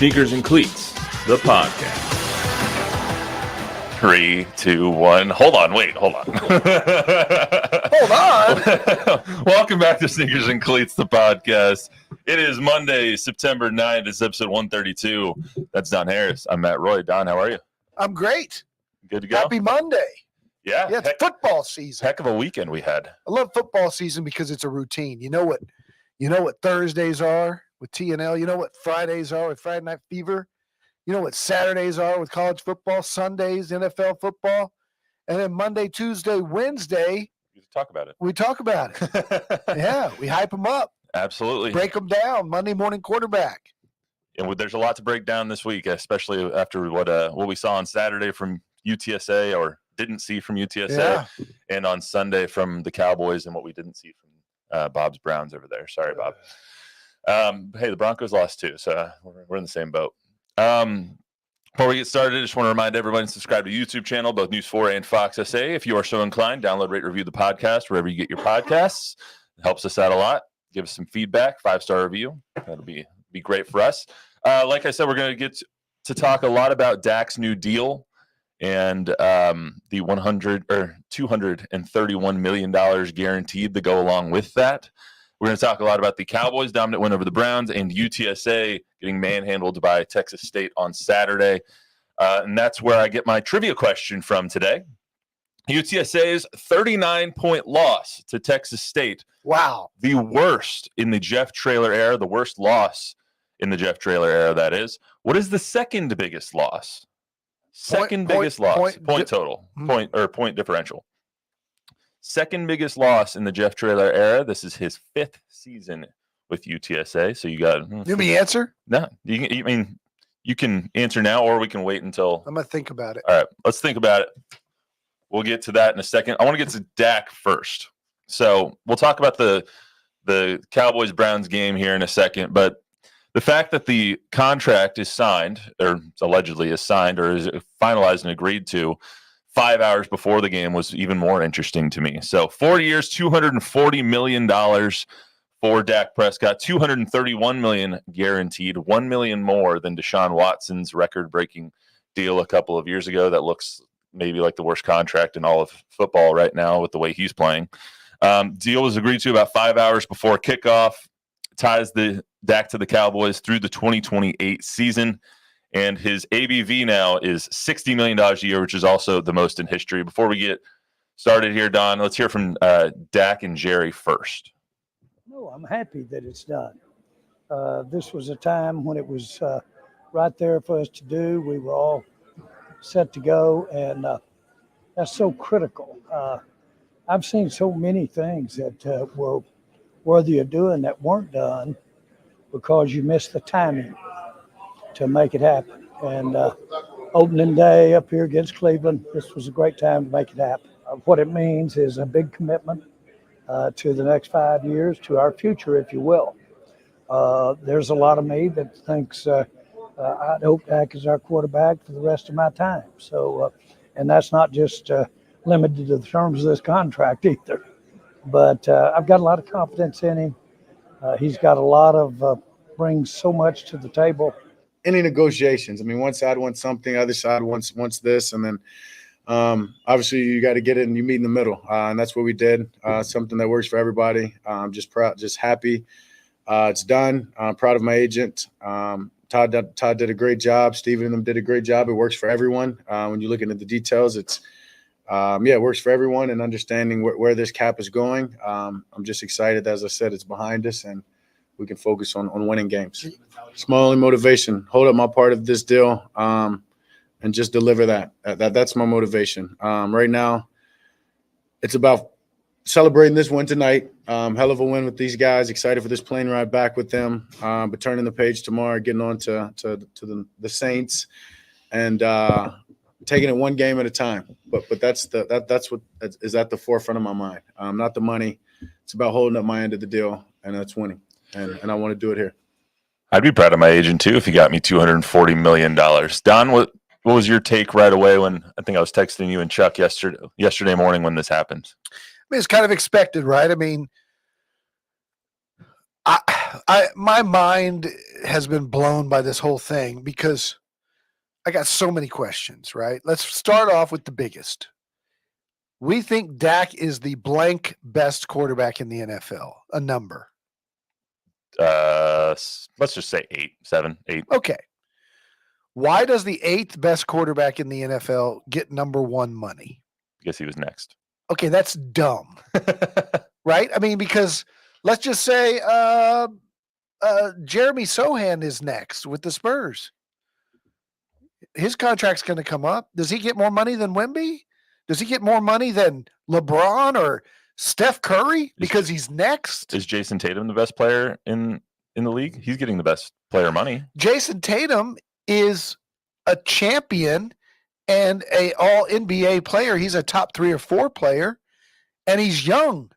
Sneakers and Cleats, the podcast. 3, 2, 1. Hold on. Hold on. Welcome back to Sneakers and Cleats, the podcast. It is Monday, September 9th. It's episode 132. That's Don Harris. I'm Matt Roy. Don, how are you? I'm great. Good to go? Happy Monday. Yeah. Yeah, it's football season. Heck of a weekend we had. I love football season because it's a routine. You know what Thursdays are with TNL. You know what Fridays are with Friday Night Fever. You know what Saturdays are with college football, Sundays, NFL football. And then Monday, Tuesday, Wednesday, We talk about it. we talk about it. Yeah, we hype them up, Absolutely. break them down, Monday morning quarterback. And there's a lot to break down this week, especially after what we saw on Saturday from UTSA, or didn't see from UTSA, Yeah. and on Sunday from the Cowboys, and what we didn't see from Bob's Browns over there. Sorry, Bob. Hey, the Broncos lost too, so we're in the same boat. Before we get started, I just want to remind everyone to subscribe to the YouTube channel, both News 4 and Fox SA. If you are so inclined, download, rate, review the podcast wherever you get your podcasts. It helps us out a lot. Give us some feedback, 5-star review. That'll be great for us. Like I said, we're going to get to talk a lot about Dak's new deal and the $231 million guaranteed to go along with that. We're going to talk a lot about the Cowboys' dominant win over the Browns and UTSA getting manhandled by Texas State on Saturday. And that's where I get my trivia question from today. UTSA's 39-point loss to Texas State. Wow. The worst in the Jeff Traylor era, the worst loss in the Jeff Traylor era, that is. What is the second biggest loss? Second biggest loss. Point total. Point differential. Second biggest loss in the Jeff Traylor era. This is his 5th season with UTSA. So you got. Give me the answer? No. You can answer now, or we can wait until. I'm going to think about it. All right. Let's think about it. We'll get to that in a second. I want to get to Dak first. So we'll talk about the Cowboys-Browns game here in a second. But the fact that the contract is signed, or allegedly is signed, or is finalized and agreed to 5 hours before the game was even more interesting to me. So 4 years, $240 million for Dak Prescott, $231 million guaranteed, $1 million more than Deshaun Watson's record-breaking deal a couple of years ago. That looks maybe like the worst contract in all of football right now with the way he's playing. Deal was agreed to about 5 hours before kickoff, ties the Dak to the Cowboys through the 2028 season. And his ABV now is $60 million a year, which is also the most in history. Before we get started here, Don, let's hear from Dak and Jerry first. No, I'm happy that it's done. This was a time when it was right there for us to do. We were all set to go, and that's so critical. I've seen so many things that were worthy of doing that weren't done because you missed the timing to make it happen. And opening day up here against Cleveland, this was a great time to make it happen. What it means is a big commitment to the next 5 years, to our future, if you will. There's a lot of me that thinks I hope Dak is our quarterback for the rest of my time. So, and that's not just limited to the terms of this contract either. But I've got a lot of confidence in him. He's got a lot of brings so much to the table. Any negotiations. I mean, one side wants something, other side wants this, and then obviously you got to get it and you meet in the middle, and that's what we did. Something that works for everybody. I'm just proud, just happy. It's done. I'm proud of my agent. Todd did a great job. Steven and them did a great job. It works for everyone. When you're looking at the details, it's it works for everyone, and understanding where this cap is going. I'm just excited. As I said, it's behind us, and we can focus on winning games. It's my only motivation. Hold up my part of this deal, and just deliver that. That's my motivation. Right now, it's about celebrating this win tonight. Hell of a win with these guys. Excited for this plane ride back with them. But turning the page tomorrow, getting on to the Saints, and taking it one game at a time. But that's what is at the forefront of my mind. Not the money. It's about holding up my end of the deal, and that's winning. And I want to do it here. I'd be proud of my agent too if he got me $240 million. Don, what was your take right away when I think I was texting you and Chuck yesterday morning when this happened? I mean, it's kind of expected, right? I mean, My mind has been blown by this whole thing because I got so many questions, right? Let's start off with the biggest. We think Dak is the blank best quarterback in the NFL. A number. Let's just say 8, 7, 8. Okay. Why does the 8th best quarterback in the NFL get number 1 money? Guess he was next. Okay, that's dumb, right? I mean, because let's just say Jeremy Sohan is next with the Spurs. His contract's going to come up. Does he get more money than Wemby? Does he get more money than LeBron or Steph Curry because he's next? Is Jason Tatum the best player in the league? He's getting the best player money. Jason Tatum is a champion and a all NBA player. He's a top 3 or 4 player, and he's young.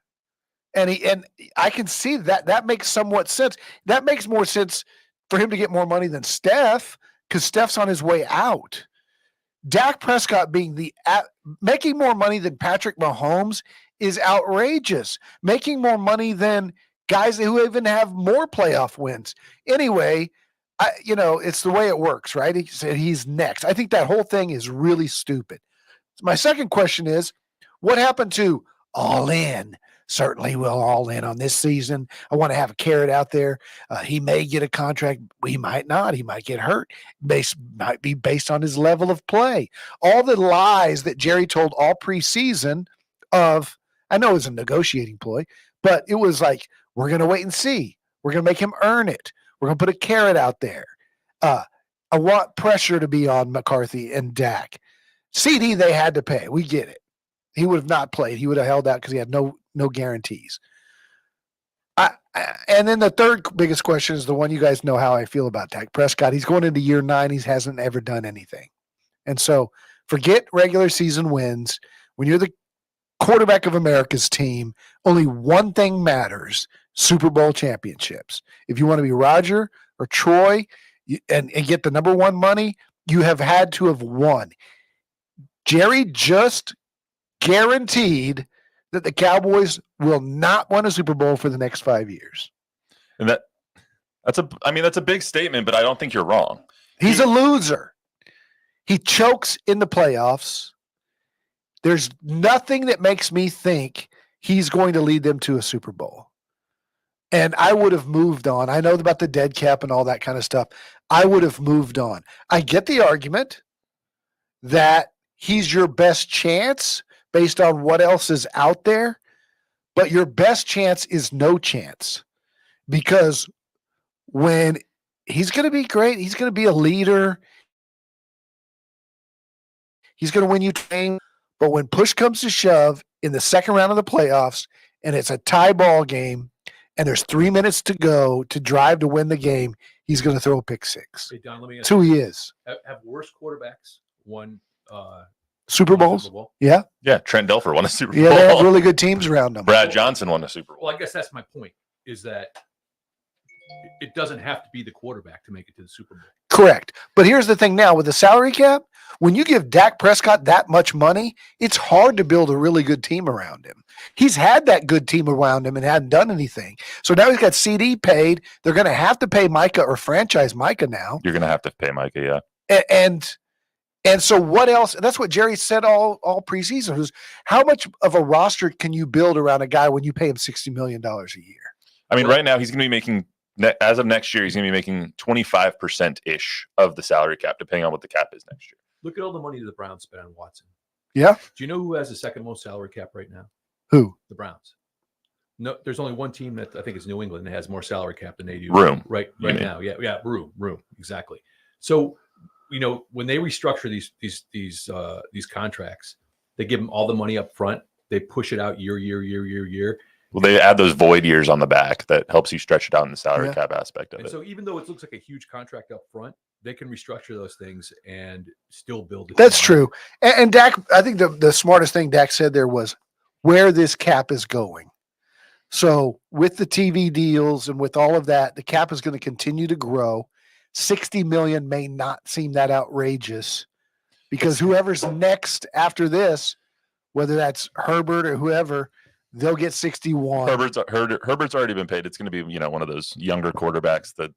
And I can see that makes somewhat sense. That makes more sense for him to get more money than Steph because Steph's on his way out. Dak Prescott making more money than Patrick Mahomes is outrageous. Making more money than guys who even have more playoff wins. Anyway, it's the way it works, right? He said he's next. I think that whole thing is really stupid. My second question is, what happened to all in? Certainly we'll all in on this season. I want to have a carrot out there. He may get a contract. He might not. He might get hurt. Might be based on his level of play. All the lies that Jerry told all preseason I know it was a negotiating ploy, but it was like, we're going to wait and see. We're going to make him earn it. We're going to put a carrot out there. I want pressure to be on McCarthy and Dak. CD, they had to pay. We get it. He would have not played. He would have held out because he had no guarantees. And then the third biggest question is the one you guys know how I feel about Dak Prescott. He's going into year 9. He hasn't ever done anything. And so forget regular season wins. When you're the quarterback of America's team, only one thing matters: Super Bowl championships. If you want to be Roger or Troy and get the number 1 money, you have had to have won. Jerry just guaranteed that the Cowboys will not win a Super Bowl for the next 5 years. And that's a big statement, but I don't think you're wrong. He's a loser. He chokes in the playoffs. There's nothing that makes me think he's going to lead them to a Super Bowl. And I would have moved on. I know about the dead cap and all that kind of stuff. I would have moved on. I get the argument that he's your best chance based on what else is out there, but your best chance is no chance, because when he's going to be great, he's going to be a leader. He's going to win you game. But when push comes to shove in the second round of the playoffs and it's a tie ball game and there's 3 minutes to go to drive to win the game, he's going to throw a pick 6. Hey, Don, let me ask That's who he is. Have worse quarterbacks won Super Bowls? Super Bowl? Yeah. Yeah, Trent Dilfer won a Super Bowl. Yeah, they have really good teams around them. Brad Johnson won a Super Bowl. Well, I guess that's my point, is that it doesn't have to be the quarterback to make it to the Super Bowl. Correct. But here's the thing now with the salary cap, when you give Dak Prescott that much money, it's hard to build a really good team around him. He's had that good team around him and hadn't done anything. So now he's got CD paid. They're going to have to pay Micah or franchise Micah now. You're going to have to pay Micah, yeah. And so what else? That's what Jerry said all preseason was, how much of a roster can you build around a guy when you pay him $60 million a year? I mean, right now he's going to be making, as of next year, he's going to be making 25%-ish of the salary cap, depending on what the cap is next year. Look at all the money the Browns spent on Watson. Yeah. Do you know who has the second most salary cap right now? Who? The Browns. No, there's only one team that I think is New England that has more salary cap than they do. Room. Right now. Yeah, room. Exactly. So, when they restructure these contracts, they give them all the money up front. They push it out year. Well, they add those void years on the back that helps you stretch it out in the salary cap aspect of and it. So even though it looks like a huge contract up front, they can restructure those things and still build it. That's true. And Dak, I think the smartest thing Dak said there was where this cap is going. So with the TV deals and with all of that, the cap is going to continue to grow. 60 million may not seem that outrageous because whoever's next after this, whether that's Herbert or whoever, they'll get 61. Herbert's already been paid. It's going to be one of those younger quarterbacks that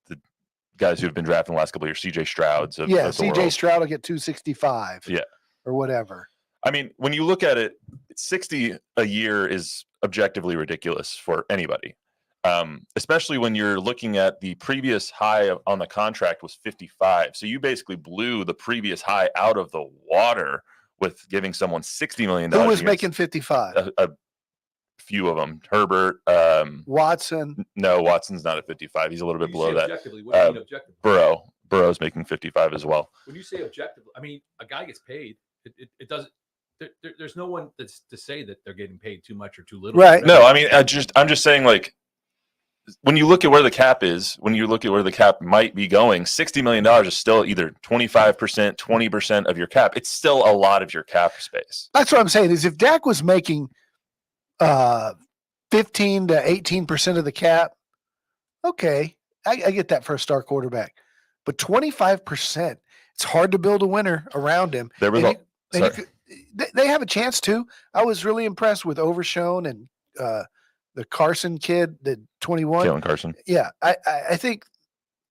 the guys who have been drafted in the last couple of years, CJ Stroud's. Of the CJ world. Stroud will get 265. Yeah, or whatever. I mean, when you look at it, 60 a year is objectively ridiculous for anybody. Especially when you're looking at the previous high on the contract was 55. So you basically blew the previous high out of the water with giving someone $60 million. Who was making 55? A few of them. Herbert. Watson. No, Watson's not at 55. He's a little bit below that. Objectively, what do you mean objectively? Burrow's making 55 as well. When you say objectively, I mean, a guy gets paid. It doesn't. There's no one that's to say that they're getting paid too much or too little. Right. No, I mean, I'm just saying, like, when you look at where the cap is, when you look at where the cap might be going, $60 million is still either 25%, 20% of your cap. It's still a lot of your cap space. That's what I'm saying is if Dak was making 15 to 18% of the cap, okay, I get that for a star quarterback. But 25%, it's hard to build a winner around him. There was they have a chance to. I was really impressed with Overshone and the Carson kid, the 21. Jalen Carson. Yeah, I think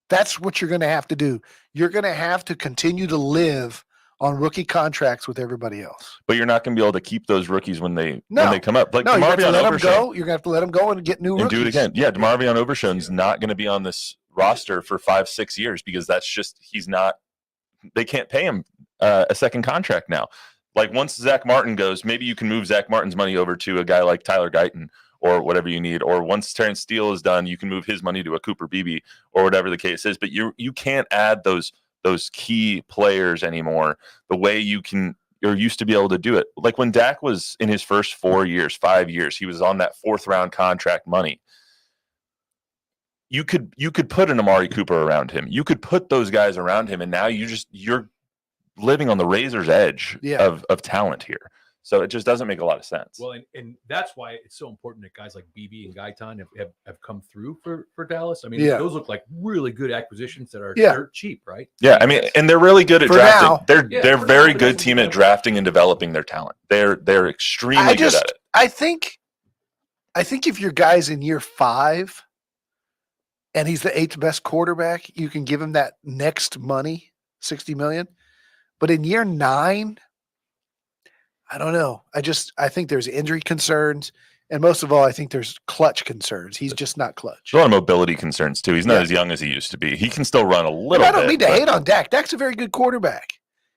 that's what you're going to have to do. You're going to have to continue to live on rookie contracts with everybody else. But you're not going to be able to keep those rookies when they come up. Like no, you have to let them Overshone, go. You're going to have to let them go and get new rookies. And do it again. Yeah, DeMarvion Overshone's not going to be on this roster for 5-6 years because that's just they can't pay him a second contract now. Like once Zach Martin goes, maybe you can move Zach Martin's money over to a guy like Tyler Guyton or whatever you need. Or once Terrence Steele is done, you can move his money to a Cooper Beebe or whatever the case is. But you can't add those key players anymore the way you used to be able to do it. Like when Dak was in his first 5 years, he was on that 4th round contract money. You could put an Amari Cooper around him. You could put those guys around him, and now you're living on the razor's edge of talent here. So it just doesn't make a lot of sense. Well, and that's why it's so important that guys like BB and Guyton have come through for Dallas. I mean, those look like really good acquisitions that are dirt cheap, right? Yeah, I mean, and they're really good at drafting. Now, they're very good team at drafting and developing their talent. They're extremely good at it. I think if your guy's in year 5 and he's the 8th best quarterback, you can give him that next money, $60 million. But in year 9, I don't know. I think there's injury concerns. And most of all, I think there's clutch concerns. He's just not clutch. There's a lot of mobility concerns, too. He's not as young as he used to be. He can still run a little bit. I don't mean to hate on Dak. Dak's a very good quarterback.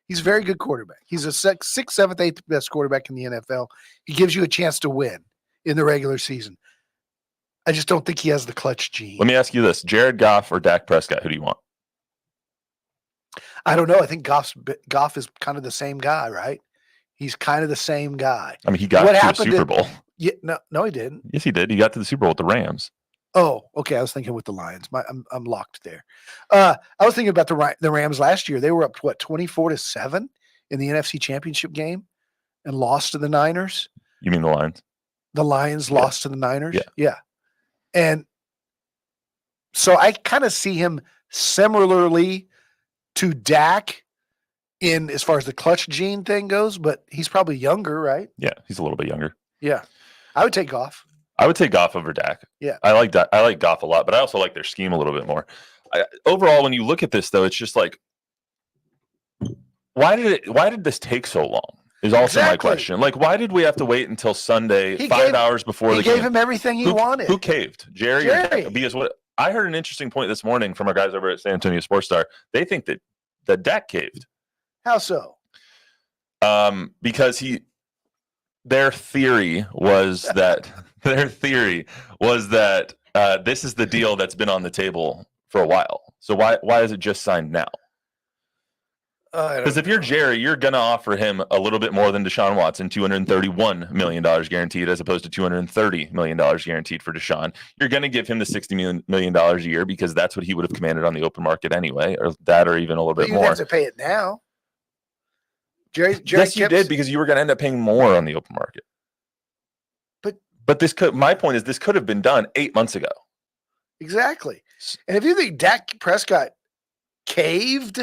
He's a very good quarterback. He's a 6th, 7th, 8th best quarterback in the NFL. He gives you a chance to win in the regular season. I just don't think he has the clutch gene. Let me ask you this. Jared Goff or Dak Prescott? Who do you want? I don't know. I think Goff is kind of the same guy, right? He's kind of the same guy. I mean, he got to the Super Bowl. Yeah, no, he didn't. Yes, he did. He got to the Super Bowl with the Rams. Oh, okay. I was thinking with the Lions. I'm locked there. I was thinking about the Rams last year. They were up 24-7 in the NFC Championship game and lost to the Niners. You mean the Lions? The Lions lost to the Niners. Yeah. And so I kind of see him similarly to Dak in as far as the clutch gene thing goes, but he's probably younger, right? Yeah, he's a little bit younger. Yeah. I would take Goff. I would take Goff over Dak. Yeah. I like Goff a lot, but I also like their scheme a little bit more. Overall, when you look at this, though, it's just like, why did this take so long? Is also my question. Like, why did we have to wait until Sunday, 5 hours before the game? He gave him everything he wanted. Who caved? Jerry. Or Dak? Because what I heard an interesting point this morning from our guys over at San Antonio Sports Star. They think that Dak caved. How so? Because their theory was that this is the deal that's been on the table for a while. So why is it just signed now? Because if you're Jerry, you're going to offer him a little bit more than Deshaun Watson, $231 million guaranteed, as opposed to $230 million guaranteed for Deshaun. You're going to give him the $60 million a year because that's what he would have commanded on the open market anyway, or even a little bit more. You have to pay it now. Jerry yes, you did, because you were going to end up paying more on the open market. But my point is, this could have been done 8 months ago. Exactly. And if you think Dak Prescott caved,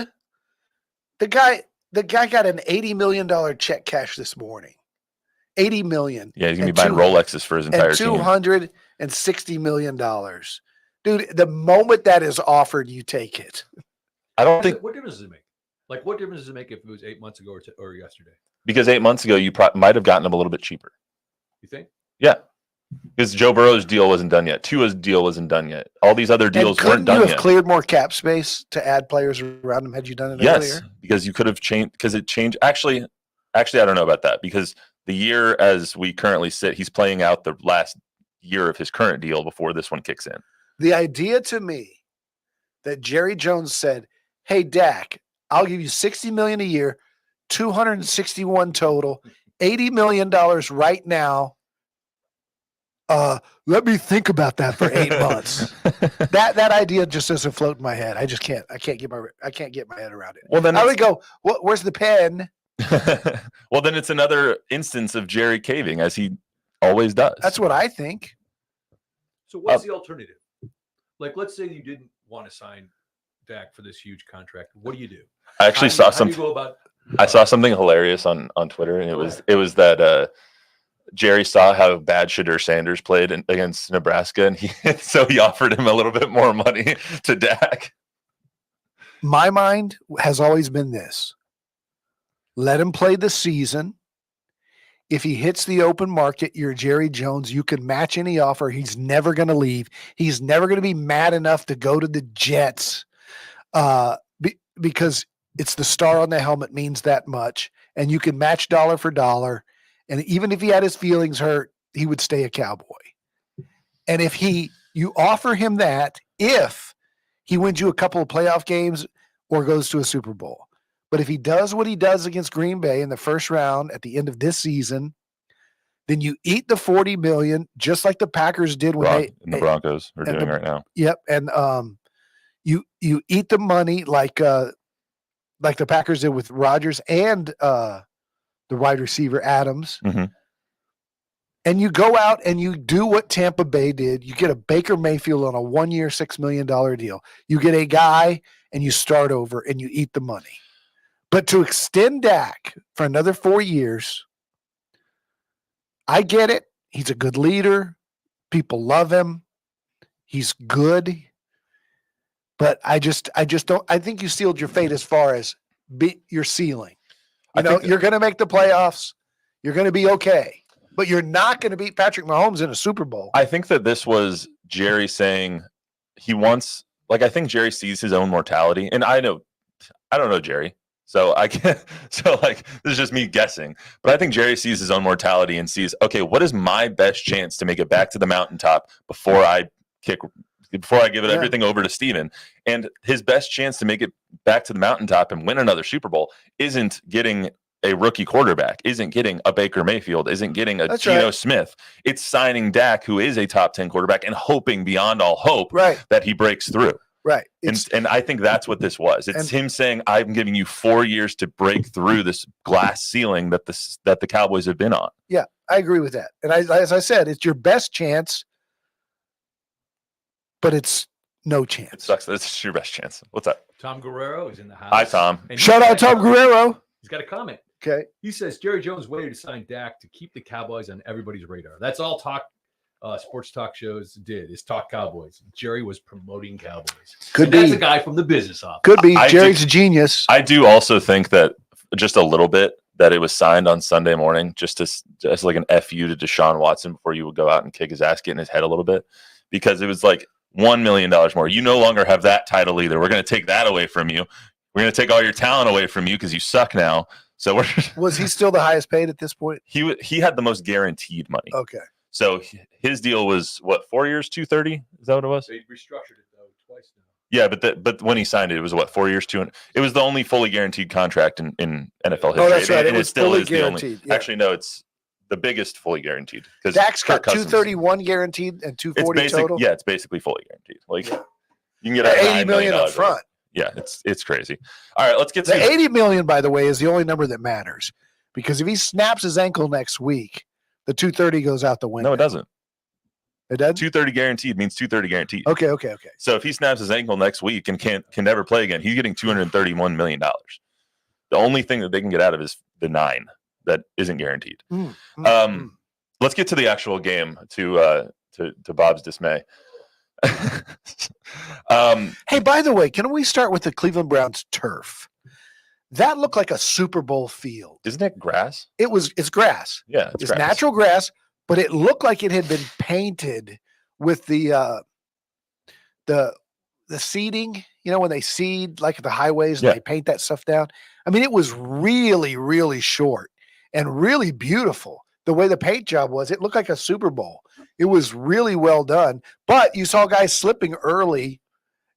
the guy got an $80 million check cash this morning. $80 million. Yeah, he's gonna be and buying two- Rolexes for his entire and team. $260 million. Dude, the moment that is offered, you take it. I don't think What difference does it make? Like, what difference does it make if it was 8 months ago or yesterday? because 8 months ago you might have gotten him a little bit cheaper. You think? Yeah, because Joe Burrow's deal wasn't done yet. Tua's deal wasn't done yet. All these other deals And weren't couldn't you done have yet. cleared more cap space to add players around him had you done it Yes, earlier? because you could have changed. Because it changed. Actually, I don't know about that because the year as we currently sit, he's playing out the last year of his current deal before this one kicks in. The idea to me that Jerry Jones said, "Hey Dak, I'll give you $60 million a year, 261 total, $80 million right now. Let me think about that for 8 months." That idea just doesn't float in my head. I just can't. I can't get my head around it. Well, then I would go, where's the pen? well, then it's another instance of Jerry caving as he always does. That's what I think. So what's the alternative? Like, let's say you didn't want to sign Dak for this huge contract. What do you do? I actually How saw do you something. go about? I saw something hilarious on Twitter, and it was that Jerry saw how bad Shadur Sanders played against Nebraska, and so he offered him a little bit more money to Dak. My mind has always been this: let him play the season. If he hits the open market, you're Jerry Jones. You can match any offer. He's never going to leave. He's never going to be mad enough to go to the Jets because it's the star on the helmet means that much. And you can match dollar for dollar. And even if he had his feelings hurt, he would stay a Cowboy. And if you offer him that, if he wins you a couple of playoff games or goes to a Super Bowl. But if he does what he does against Green Bay in the first round at the end of this season, then you eat the $40 million, just like the Packers did when The Broncos are and doing right now. Yep, and you eat the money like the Packers did with Rodgers and the wide receiver Adams, Mhm. and you go out and you do what Tampa Bay did. You get a Baker Mayfield on a 1-year, $6 million deal. You get a guy and you start over and you eat the money. But to extend Dak for another 4 years, I get it. He's a good leader. People love him. He's good. But I just don't. I think you sealed your fate as far as your ceiling. You're going to make the playoffs. You're going to be okay. But you're not going to beat Patrick Mahomes in a Super Bowl. I think that this was Jerry saying he wants. Like, I think Jerry sees his own mortality, and I don't know Jerry. So I can't. So like this is just me guessing, but I think Jerry sees his own mortality and sees, okay, what is my best chance to make it back to the mountaintop before I give it everything over to Steven? And his best chance to make it back to the mountaintop and win another Super Bowl isn't getting a rookie quarterback, isn't getting a Baker Mayfield, isn't getting a Geno Smith. It's signing Dak, who is a top 10 quarterback, and hoping beyond all hope that he breaks through. Right. And I think that's what this was. It's him saying, I'm giving you 4 years to break through this glass ceiling that the Cowboys have been on. Yeah, I agree with that. And as I said, it's your best chance, but it's no chance. It sucks. It's your best chance. What's up? Tom Guerrero is in the house. Hi, Tom. And Shout out Tom Guerrero. He's got a comment. Okay. He says Jerry Jones waited to sign Dak to keep the Cowboys on everybody's radar. That's all sports talk shows did, is talk Cowboys. Jerry was promoting Cowboys. Could be. That's a guy from the business office. Could be. Jerry's a genius. I do also think that just a little bit that it was signed on Sunday morning just as like an FU to Deshaun Watson before you would go out and kick his ass, get in his head a little bit, because it was like $1 million more. You no longer have that title either. We're going to take that away from you. We're going to take all your talent away from you because you suck now. So was he still the highest paid at this point? He had the most guaranteed money. Okay. So his deal was what, 4 years, 230? Is that what it was? They restructured it though twice now. Yeah, but when he signed it, it was what, 4 years, 200. It was the only fully guaranteed contract in NFL history. Oh, that's right. And It was still fully is the only. guaranteed. Yeah. Actually, no, it's the biggest fully guaranteed. Because Dak's got 231 guaranteed and 240 total. Yeah, it's basically fully guaranteed. Like you can get $80 million up front. Yeah, it's crazy. All right, let's get The to $80 million, by the way, is the only number that matters, because if he snaps his ankle next week, the 230 goes out the window. No, it doesn't. It does. 230 guaranteed means 230 guaranteed. Okay. So if he snaps his ankle next week and can never play again, he's getting $231 million. The only thing that they can get out of is the 9 that isn't guaranteed. Mm, Let's get to the actual game to Bob's dismay. Hey, by the way, can we start with the Cleveland Browns turf? That looked like a Super Bowl field. Isn't it grass? It's grass. Yeah, It's grass. natural grass, but it looked like it had been painted with the seeding, when they seed like the highways and Yeah. they paint that stuff down. I mean, it was really, really short and really beautiful. The way the paint job was, it looked like a Super Bowl. It was really well done, but you saw guys slipping early,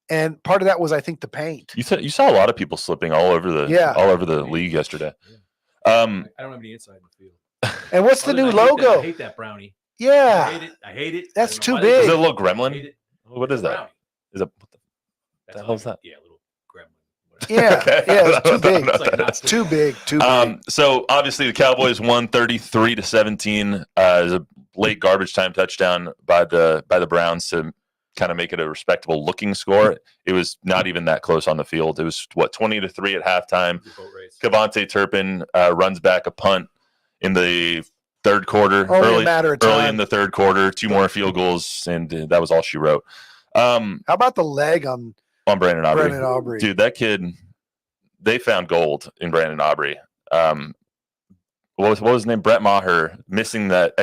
and part of that was, I think, the paint. You saw a lot of people slipping all over the league yesterday. I don't have any inside in the field. And what's the new I hate logo? I hate that brownie. Yeah, I hate it. That's I don't too know why big. they Is do it a little I gremlin? hate it. What is that? Brownie. Is it That's the hell is that? Yeah, a little gremlin. yeah, Okay. yeah. It's too big. It's like not Too big. Too big. So obviously the Cowboys won 33-17. Is a late garbage time touchdown by the Browns to kind of make it a respectable looking score. It was not even that close on the field. It was 20-3 at halftime. The boat race. Cavante Turpin runs back a punt in the third quarter. Only a matter of Early time. in the third quarter, 2 more field goals, and that was all she wrote. How about the leg on On Brandon Aubrey. Brandon Aubrey? Dude, that kid, they found gold in Brandon Aubrey. What was his name? Brett Maher missing that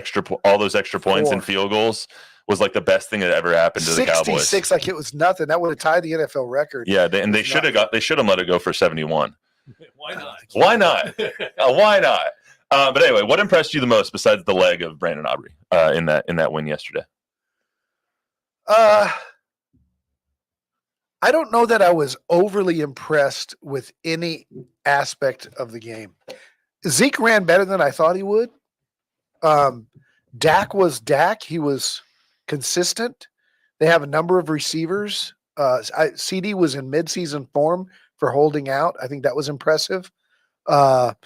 all those extra points and 4. field goals was like the best thing that ever happened to the Cowboys. 66, like it was nothing. That would have tied the NFL record. Yeah, they should have let it go for 71. Why not? Why not? Why not? But anyway, what impressed you the most besides the leg of Brandon Aubrey in that win yesterday? I don't know that I was overly impressed with any aspect of the game. Zeke ran better than I thought he would. Dak was Dak. He was consistent. They have a number of receivers. CD was in midseason form for holding out. I think that was impressive. The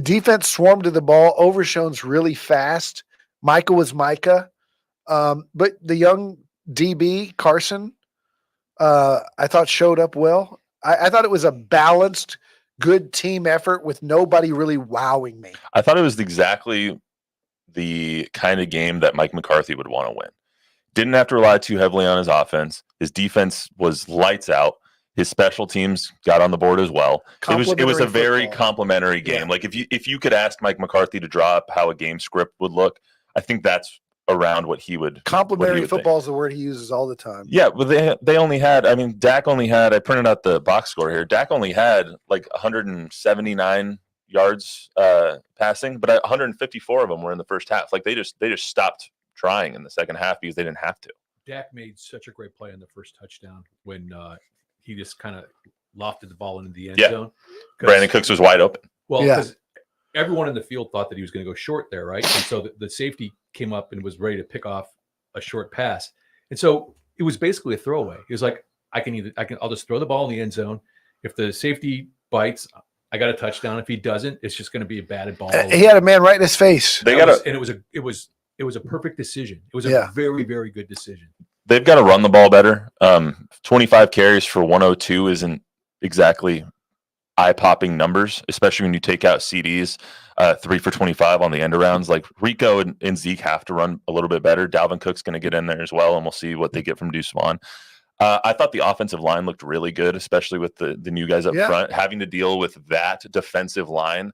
defense swarmed to the ball. Overshone's really fast. Micah was Micah. But the young DB, Carson, I thought showed up well. I thought it was a balanced, good team effort with nobody really wowing me. I thought it was exactly the kind of game that Mike McCarthy would want to win. Didn't have to rely too heavily on his offense. His defense was lights out. His special teams got on the board as well. It was a very football. complimentary game. Yeah. Like if you could ask Mike McCarthy to draw up how a game script would look, I think that's around what he would. Complimentary think. football is the word he uses all the time. Yeah, but they only had. I mean, Dak only had. I printed out the box score here. Dak only had like 179 yards passing, but 154 of them were in the first half. Like they just stopped trying in the second half because they didn't have to. Dak made such a great play on the first touchdown when he just kind of lofted the ball into the end zone. Brandon Cooks was wide open. Well, Yeah. because everyone in the field thought that he was going to go short there, right? And so the safety came up and was ready to pick off a short pass. And so it was basically a throwaway. He was like, I'll just throw the ball in the end zone. If the safety bites, I got a touchdown. If he doesn't, it's just going to be a batted ball. He had a man right in his face. It was a perfect decision. It was a very, very good decision. They've got to run the ball better. 25 carries for 102 isn't exactly eye-popping numbers, especially when you take out CDs. 3 for 25 on the end arounds. Like Rico and Zeke have to run a little bit better. Dalvin Cook's going to get in there as well, and we'll see what they get from Deuce Vaughn. I thought the offensive line looked really good, especially with the new guys up front. Having to deal with that defensive line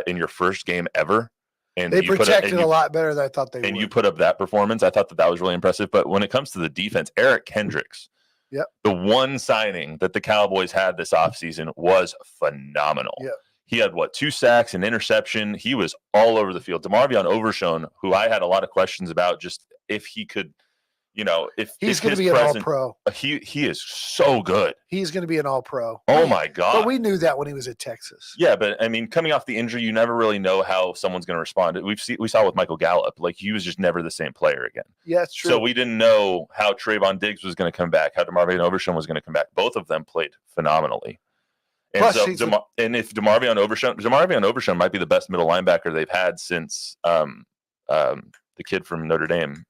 in your first game ever. And they protected a lot better than I thought they would. And you put up that performance. I thought that was really impressive. But when it comes to the defense, Eric Kendricks, the one signing that the Cowboys had this offseason was phenomenal. Yep. He had, 2 sacks, an interception. He was all over the field. DeMarvion Overshown, who I had a lot of questions about, just if he could, if he's if going to his be an presence- all-pro. He is so good. He's going to be an all-pro. Oh, my God. But we knew that when he was at Texas. Yeah, but I mean, coming off the injury, you never really know how someone's going to respond. We saw with Michael Gallup, like he was just never the same player again. Yeah, it's true. So we didn't know how Trayvon Diggs was going to come back, how DeMarvion Overshown was going to come back. Both of them played phenomenally. And Plus, if DeMarvion Overshown might be the best middle linebacker they've had since the kid from Notre Dame.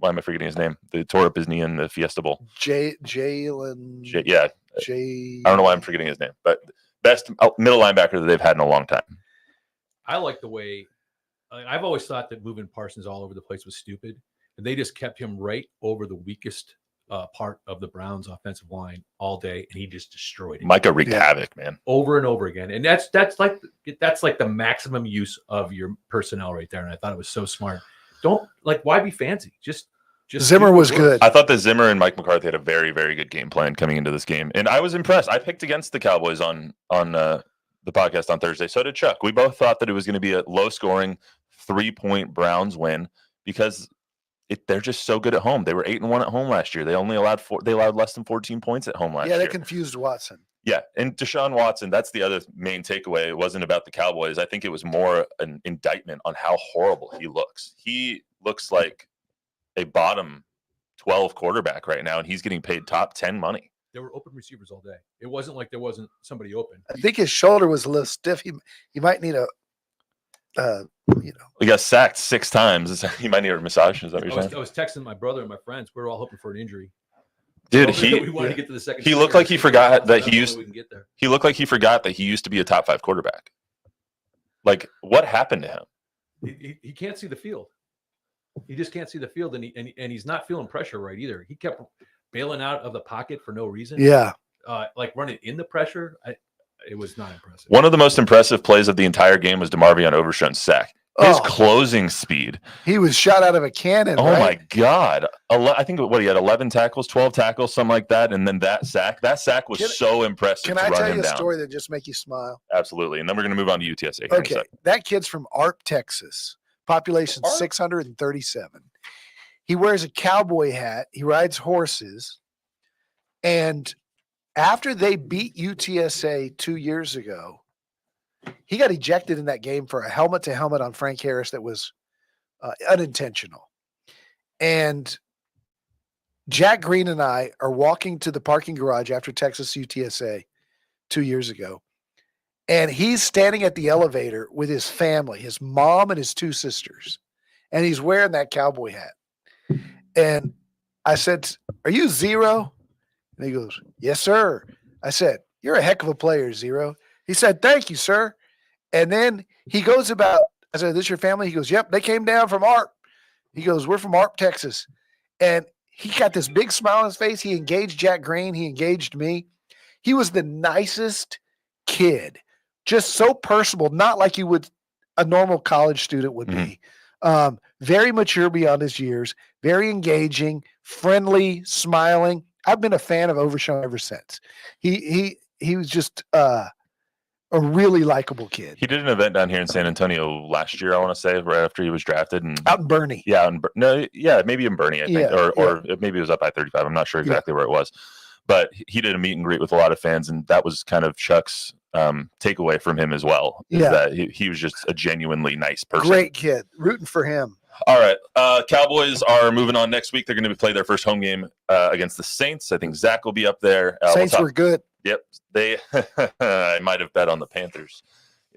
Why am I forgetting his name? They tore up his knee in the Fiesta Bowl. Jalen. I don't know why I'm forgetting his name, but best middle linebacker that they've had in a long time. I like the way I've always thought that moving Parsons all over the place was stupid, and they just kept him right over the weakest part of the Browns offensive line all day, and he just destroyed it. Micah wreaked havoc, man, over and over again. And that's like the maximum use of your personnel right there. And I thought it was so smart. Why be fancy? Just Zimmer was good. I thought that Zimmer and Mike McCarthy had a very, very good game plan coming into this game, and I was impressed. I picked against the Cowboys on the podcast on Thursday. So did Chuck. We both thought that it was going to be a low-scoring 3-point Browns win because they're just so good at home. They were 8-1 at home last year. They only allowed less than 14 points at home last year. Yeah, they confused Watson. Yeah, and Deshaun Watson, that's the other main takeaway. It wasn't about the Cowboys. I think it was more an indictment on how horrible he looks. He looks like a bottom 12 quarterback right now, and he's getting paid top 10 money. There were open receivers all day. It wasn't like there wasn't somebody open. I think his shoulder was a little stiff. He might need He got sacked 6 times. He might need a massage. Is that what you're saying? I was texting my brother and my friends. We were all hoping for an injury. Dude, we wanted to get to the second. He looked like he forgot that we can get there. He looked like he forgot that he used to be a top 5 quarterback. Like, what happened to him? He can't see the field. He just can't see the field, and he's not feeling pressure right either. He kept bailing out of the pocket for no reason. Yeah, like running in the pressure. It was not impressive. One of the most impressive plays of the entire game was DeMarvion Overshown's sack. His closing speed. He was shot out of a cannon. Oh, my God. I think he had 11 tackles, 12 tackles, something like that. And then that sack was so impressive. Can I tell you a story that just make you smile? Absolutely. And then we're going to move on to UTSA. Here Okay. That kid's from Arp, Texas. Population 637. He wears a cowboy hat. He rides horses. And after they beat UTSA 2 years ago, he got ejected in that game for a helmet-to-helmet on Frank Harris that was unintentional. And Jack Green and I are walking to the parking garage after Texas UTSA 2 years ago. And he's standing at the elevator with his family, his mom and his 2 sisters. And he's wearing that cowboy hat. And I said, "Are you Zero?" And he goes, "Yes, sir." I said, "You're a heck of a player, Zero." He said, "Thank you, sir." And then he goes about, I said, "This your family?" He goes, "Yep, they came down from Arp." He goes, "We're from Arp, Texas." And he got this big smile on his face. He engaged Jack Green. He engaged me. He was the nicest kid, just so personable, not like you would a normal college student would be. Very mature beyond his years, very engaging, friendly, smiling. I've been a fan of Overshown ever since. He was just a really likable kid. He did an event down here in San Antonio last year, I want to say, right after he was drafted. And out in Bernie. Yeah, maybe in Bernie, I think. Or maybe it was up I-35. I'm not sure exactly where it was. But he did a meet and greet with a lot of fans, and that was kind of Chuck's takeaway from him as well. Is that he was just a genuinely nice person. Great kid. Rooting for him. All right. Cowboys are moving on next week. They're going to play their first home game against the Saints. I think Zach will be up there. Saints were good. Yep. I might have bet on the Panthers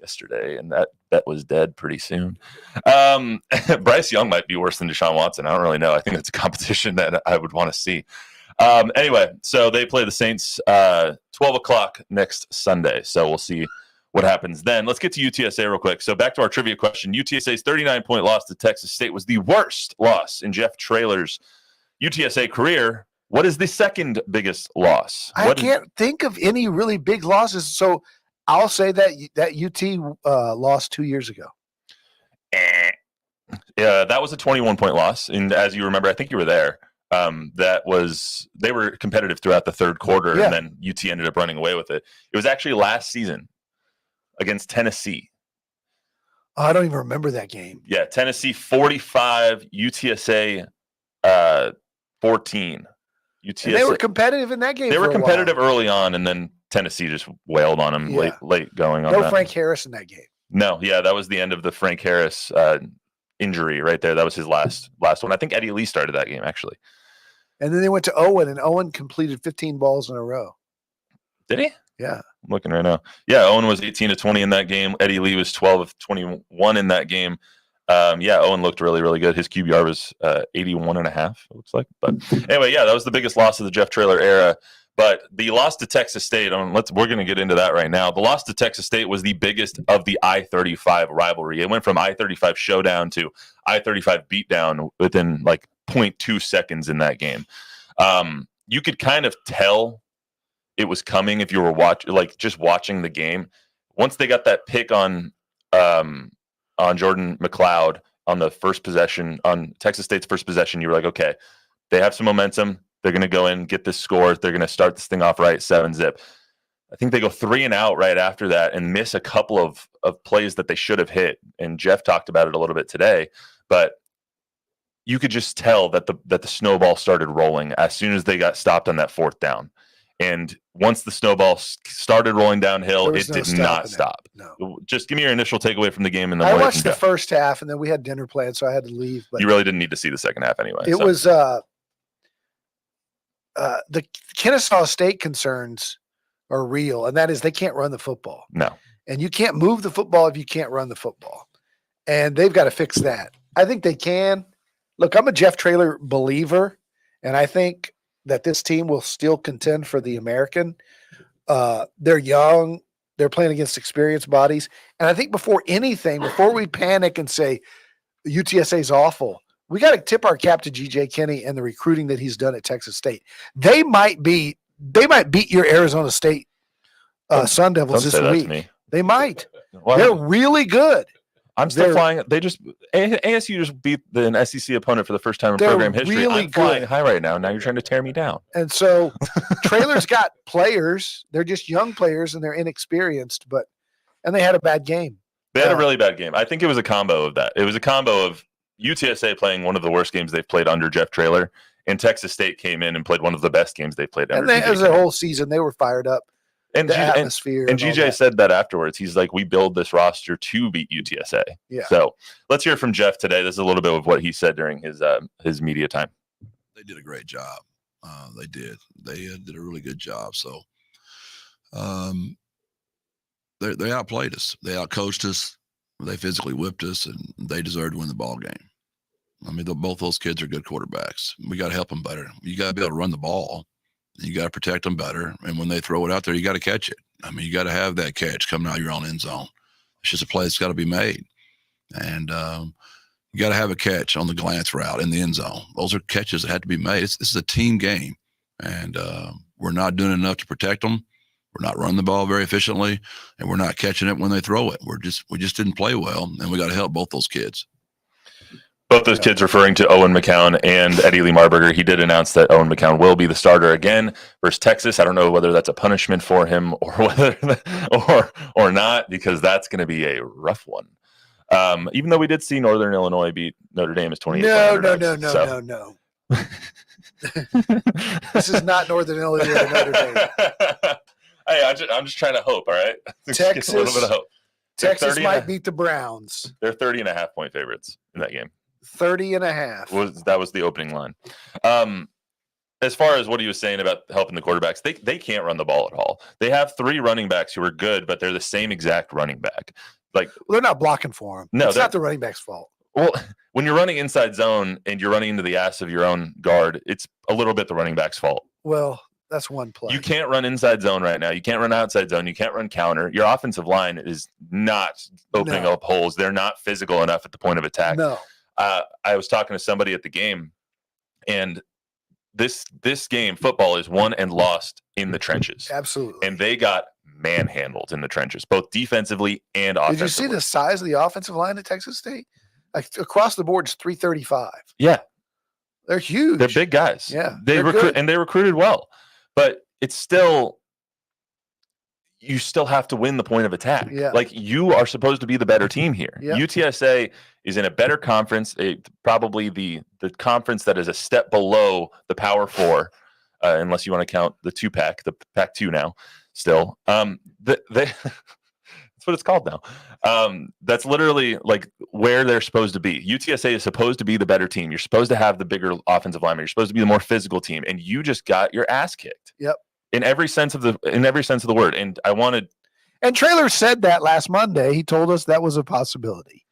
yesterday, and that bet was dead pretty soon. Bryce Young might be worse than Deshaun Watson. I don't really know. I think that's a competition that I would want to see. Anyway, so they play the Saints 12 o'clock next Sunday. So we'll see what happens then. Let's get to UTSA real quick. So back to our trivia question. UTSA's 39-point loss to Texas State was the worst loss in Jeff Traylor's UTSA career. What is the second biggest loss? I can't think of any really big losses. So I'll say that UT lost 2 years ago. Yeah, that was a 21-point loss. And as you remember, I think you were there. They were competitive throughout the third quarter, and then UT ended up running away with it. It was actually last season against Tennessee. Oh, I don't even remember that game. Yeah, Tennessee 45, UTSA 14. UTSA. And they were competitive in that game. They were competitive early on, and then Tennessee just wailed on them late going on. No Frank Harris in that game. No, that was the end of the Frank Harris injury right there. That was his last one. I think Eddie Lee started that game, actually. And then they went to Owen, and Owen completed 15 balls in a row. Did he? Yeah. I'm looking right now. Yeah, Owen was 18 to 20 in that game. Eddie Lee was 12 of 21 in that game. Owen looked really, really good. His QBR was 81.5, it looks like. But anyway, that was the biggest loss of the Jeff Traylor era. But the loss to Texas State, we're going to get into that right now. The loss to Texas State was the biggest of the I-35 rivalry. It went from I-35 showdown to I-35 beatdown within like 0.2 seconds in that game. You could kind of tell it was coming if you were just watching the game. Once they got that pick on Jordan McLeod on the first possession, on Texas State's first possession, you were like, okay, they have some momentum. They're going to go in, get this score. They're going to start this thing off right, 7-zip. I think they go 3 and out right after that and miss a couple of plays that they should have hit. And Jeff talked about it a little bit today, but you could just tell that the snowball started rolling as soon as they got stopped on that 4th down. And once the snowball started rolling downhill, it did not stop. No. Just give me your initial takeaway from the game. And then I watched the first half, and then we had dinner planned, so I had to leave. But you really didn't need to see the second half anyway. It was the Kennesaw State concerns are real, and that is they can't run the football. No. And you can't move the football if you can't run the football. And they've got to fix that. I think they can. Look, I'm a Jeff Traylor believer, and I think that this team will still contend for the American. They're young. They're playing against experienced bodies. And I think before we panic and say UTSA is awful, we got to tip our cap to G.J. Kinney and the recruiting that he's done at Texas State. They might beat your Arizona State Sun Devils this week. They might. Well, they're really good. I'm still flying. ASU just beat an SEC opponent for the first time in program history. Really I'm flying high right now. Now you're trying to tear me down. And so Traylor's got players. They're just young players and they're inexperienced, and they had a bad game. They had a really bad game. I think it was a combo of that. It was a combo of UTSA playing one of the worst games they've played under Jeff Traylor, and Texas State came in and played one of the best games they've played under. And as a whole season, they were fired up. And atmosphere. And GJ said that afterwards. He's like, we build this roster to beat UTSA. Yeah. So let's hear from Jeff today. This is a little bit of what he said during his media time. They did a great job. They did. They did a really good job. So they outplayed us. They outcoached us. They physically whipped us, and they deserved to win the ball game. I mean, both those kids are good quarterbacks. We got to help them better. You got to be able to run the ball. You got to protect them better. And when they throw it out there, you got to catch it. I mean, you got to have that catch coming out of your own end zone. It's just a play that's got to be made. And you got to have a catch on the glance route in the end zone. Those are catches that have to be made. This is a team game. And we're not doing enough to protect them. We're not running the ball very efficiently. And we're not catching it when they throw it. We just didn't play well. And we got to help both those kids. Both those kids referring to Owen McCown and Eddie Lee Marburger. He did announce that Owen McCown will be the starter again versus Texas. I don't know whether that's a punishment for him or whether or not, because that's going to be a rough one. Even though we did see Northern Illinois beat Notre Dame as 28. No. This is not Northern Illinois or Notre Dame. Hey, I'm just trying to hope. All right, Texas, a little bit of hope. Texas might beat the Browns. They're 30.5-point favorites in that game. 30.5. That was the opening line. As far as what he was saying about helping the quarterbacks, they can't run the ball at all. They have 3 running backs who are good, but they're the same exact running back. They're not blocking for him. No, it's not the running back's fault. Well, when you're running inside zone and you're running into the ass of your own guard, it's a little bit the running back's fault. Well, that's one play. You can't run inside zone right now. You can't run outside zone. You can't run counter. Your offensive line is not opening up holes. They're not physical enough at the point of attack. No. I was talking to somebody at the game, and this game, football, is won and lost in the trenches. Absolutely. And they got manhandled in the trenches, both defensively and offensively. Did you see the size of the offensive line at Texas State? Like across the board, it's 335. Yeah. They're huge. They're big guys. Yeah. They recruited well. But it's still, you still have to win the point of attack. Yeah. Like, you are supposed to be the better team here. Yeah. UTSA is in a better conference, probably the conference that is a step below the Power Four, unless you want to count the 2-pack, the Pac-2 now. Still, that's what it's called now. That's literally like where they're supposed to be. UTSA is supposed to be the better team. You're supposed to have the bigger offensive lineman. You're supposed to be the more physical team, and you just got your ass kicked. Yep. In every sense of the word. And Traylor said that last Monday. He told us that was a possibility.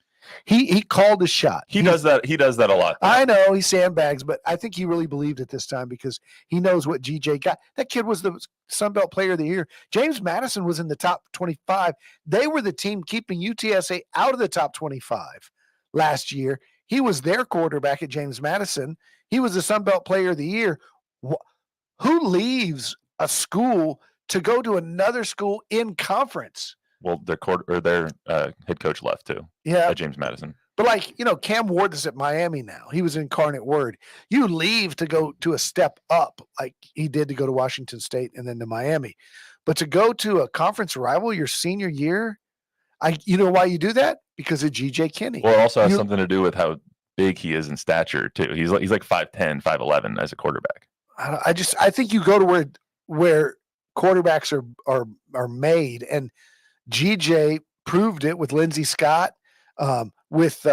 He called his shot. He does that. He does that a lot. I know he sandbags, but I think he really believed it this time because he knows what GJ got. That kid was the Sun Belt Player of the Year. James Madison was in the top 25. They were the team keeping UTSA out of the top 25 last year. He was their quarterback at James Madison. He was the Sun Belt Player of the Year. Who leaves a school to go to another school in conference? Well, their head coach left too. Yeah, James Madison. But like, Cam Ward is at Miami now. He was Incarnate Word. You leave to go to a step up like he did to go to Washington State and then to Miami. But to go to a conference rival your senior year, you know why you do that? Because of GJ Kinney. Well, it also has something to do with how big he is in stature too. He's like 5'10", 5'11" as a quarterback. I think you go to where quarterbacks are made, and GJ proved it with Lindsey Scott, with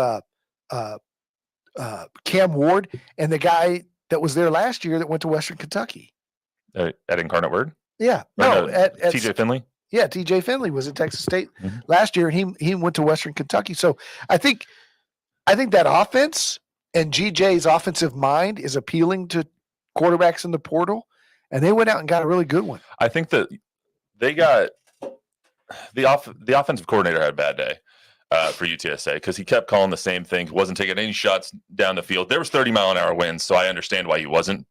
Cam Ward, and the guy that was there last year that went to Western Kentucky. At Incarnate Word? Yeah. At TJ Finley? Yeah, TJ Finley was at Texas State last year, and he went to Western Kentucky. So I think that offense and GJ's offensive mind is appealing to quarterbacks in the portal, and they went out and got a really good one. I think that they got the offensive coordinator had a bad day for UTSA because he kept calling the same thing. He wasn't taking any shots down the field. There was 30-mile-an-hour winds, so I understand why he wasn't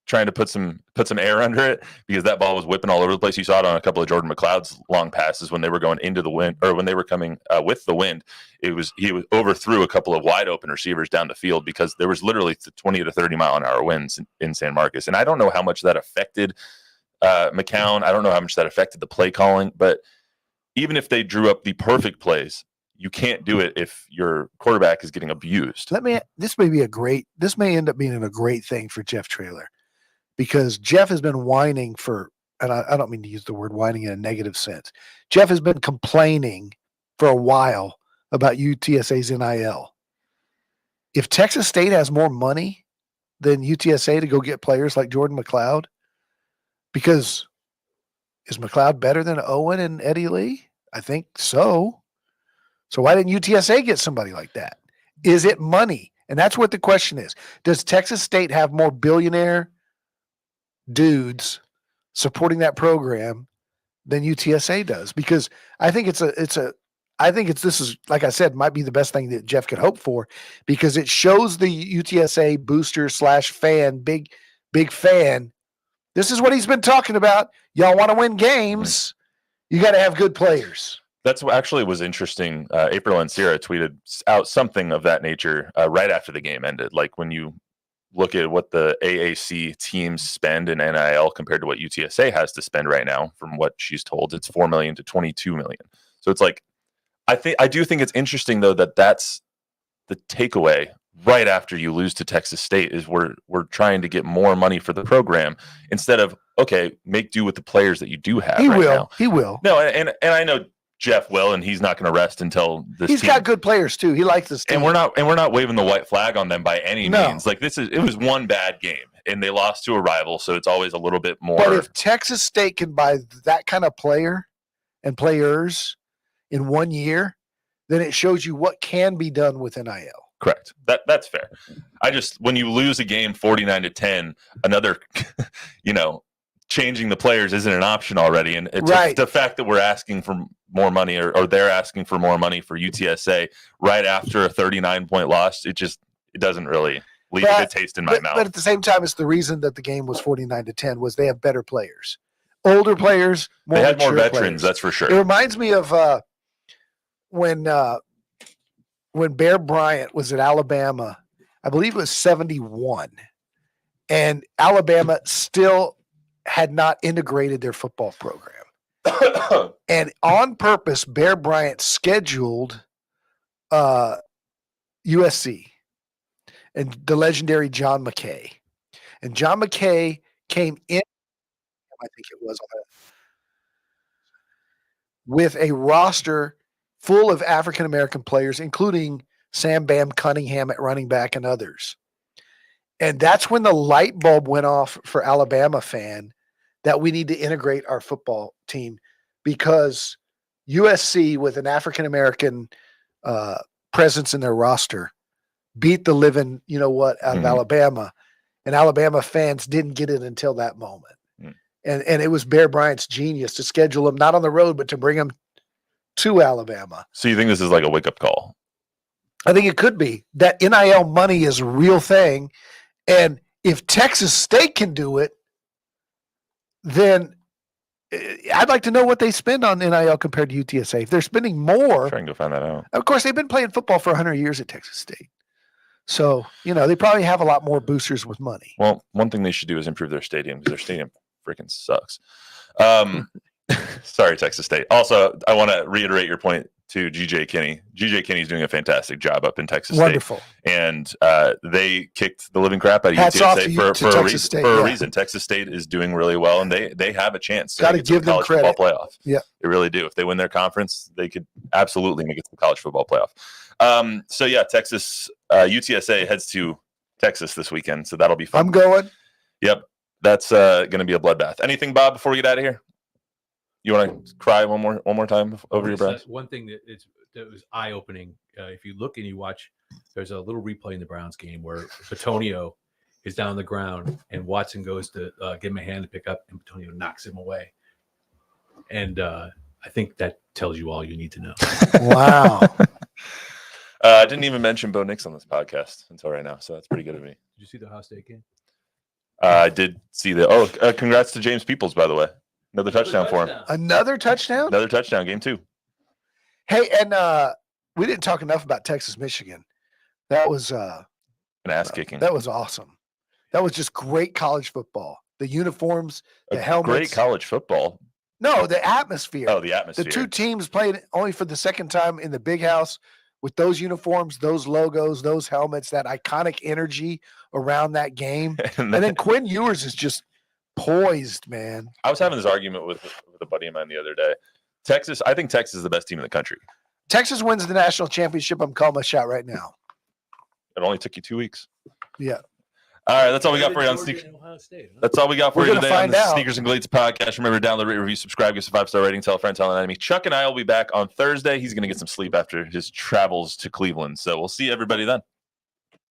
trying to put some air under it because that ball was whipping all over the place. You saw it on a couple of Jordan McLeod's long passes when they were going into the wind, or when they were coming with the wind. He overthrew a couple of wide open receivers down the field because there was literally 20 to 30-mile-an-hour winds in San Marcos, and I don't know how much that affected McCown. I don't know how much that affected the play calling, but even if they drew up the perfect plays, you can't do it if your quarterback is getting abused. This may end up being a great thing for Jeff Traylor, because Jeff has been whining and I don't mean to use the word whining in a negative sense. Jeff has been complaining for a while about UTSA's NIL. If Texas State has more money than UTSA to go get players like Jordan McLeod, because is McLeod better than Owen and Eddie Lee? I think so. So why didn't UTSA get somebody like that? Is it money? And that's what the question is. Does Texas State have more billionaire dudes supporting that program than UTSA does? Because I think this is, like I said, might be the best thing that Jeff could hope for, because it shows the UTSA booster / fan, big fan. This is what he's been talking about. Y'all want to win games, you got to have good players. That's what actually was interesting. April and Sierra tweeted out something of that nature right after the game ended. Like when you look at what the AAC teams spend in NIL compared to what UTSA has to spend right now, from what she's told, it's $4 million to $22 million. So it's like, I do think it's interesting though that's the takeaway right after you lose to Texas State, is we're trying to get more money for the program instead of, okay, make do with the players that you do have. He will. No, and I know Jeff will, and he's not going to rest until this. He's got good players too. He likes this team. And we're not waving the white flag on them by any means. Like it was one bad game and they lost to a rival, so it's always a little bit more. But if Texas State can buy that kind of player and players in 1 year, then it shows you what can be done with NIL. Correct. That's fair. When you lose a game 49-10, another, changing the players isn't an option already. And it's the fact that we're asking for more money, or they're asking for more money for UTSA right after a 39-point loss, it doesn't really leave a good taste in my mouth. But at the same time, it's the reason that the game was 49-10 was they have better players, older players. They had more veterans, players. That's for sure. It reminds me of when Bear Bryant was at Alabama. I believe it was 71, and Alabama still had not integrated their football program. And on purpose, Bear Bryant scheduled USC and the legendary John McKay. And John McKay came in, I think it was, with a roster full of African-American players, including Sam Bam Cunningham at running back and others. And that's when the light bulb went off for Alabama fan that we need to integrate our football team, because USC with an African-American presence in their roster beat the living, you know what, out of Mhm. Alabama, and Alabama fans didn't get it until that moment. Mm. And it was Bear Bryant's genius to schedule them not on the road, but to bring them to Alabama. So you think this is like a wake up call? I think it could be that NIL money is a real thing. And if Texas State can do it, then I'd like to know what they spend on NIL compared to UTSA. If they're spending more, Try and go find that out. of course, they've been playing football for 100 years at Texas State. So, they probably have a lot more boosters with money. Well, one thing they should do is improve their stadium because their stadium freaking sucks. Sorry, Texas State. Also, I want to reiterate your point to GJ Kinney. GJ Kinney's doing a fantastic job up in Texas Wonderful. State. And they kicked the living crap out of Hats off UTSA to for a Texas reason. State, For a yeah. reason. Texas State is doing really well, and they have a chance to Gotta make it to give the them college football credit. playoff. Yeah. They really do. If they win their conference, they could absolutely make it to the college football playoff. So yeah, Texas UTSA heads to Texas this weekend, so that'll be fun. I'm going. Yep, that's going to be a bloodbath. Anything, Bob? Before we get out of here, you want to cry one more time over your breath? One thing that was eye opening. If you look and you watch, there's a little replay in the Browns game where Batonio is down on the ground and Watson goes to give him a hand to pick up, and Batonio knocks him away. And I think that tells you all you need to know. Wow. I didn't even mention Bo Nix on this podcast until right now, so that's pretty good of me. Did you see the Ohio State game? I did see the. Congrats to James Peoples, by the way. Another touchdown for him. Another touchdown? Another touchdown, game 2. Hey, and we didn't talk enough about Texas, Michigan. That was An ass kicking. that was awesome. That was just great college football. The uniforms, the helmets. Great college football. No, the atmosphere. Oh, the atmosphere. The two teams played only for the second time in the big house with those uniforms, those logos, those helmets, that iconic energy around that game. and And then Quinn Ewers is just poised, man. I was having this argument with a buddy of mine the other day. I think Texas is the best team in the country. Texas wins the national championship. I'm calling my shot right now. It only took you 2 weeks. Yeah. All right, that's all we got for you on Sneakers. That's all we got for We're you gonna today on find the out. Sneakers and Cleats podcast. Remember to download, rate, review, subscribe, give us a 5-star rating, tell a friend, tell an enemy. Chuck and I will be back on Thursday. He's going to get some sleep after his travels to Cleveland. So we'll see everybody then.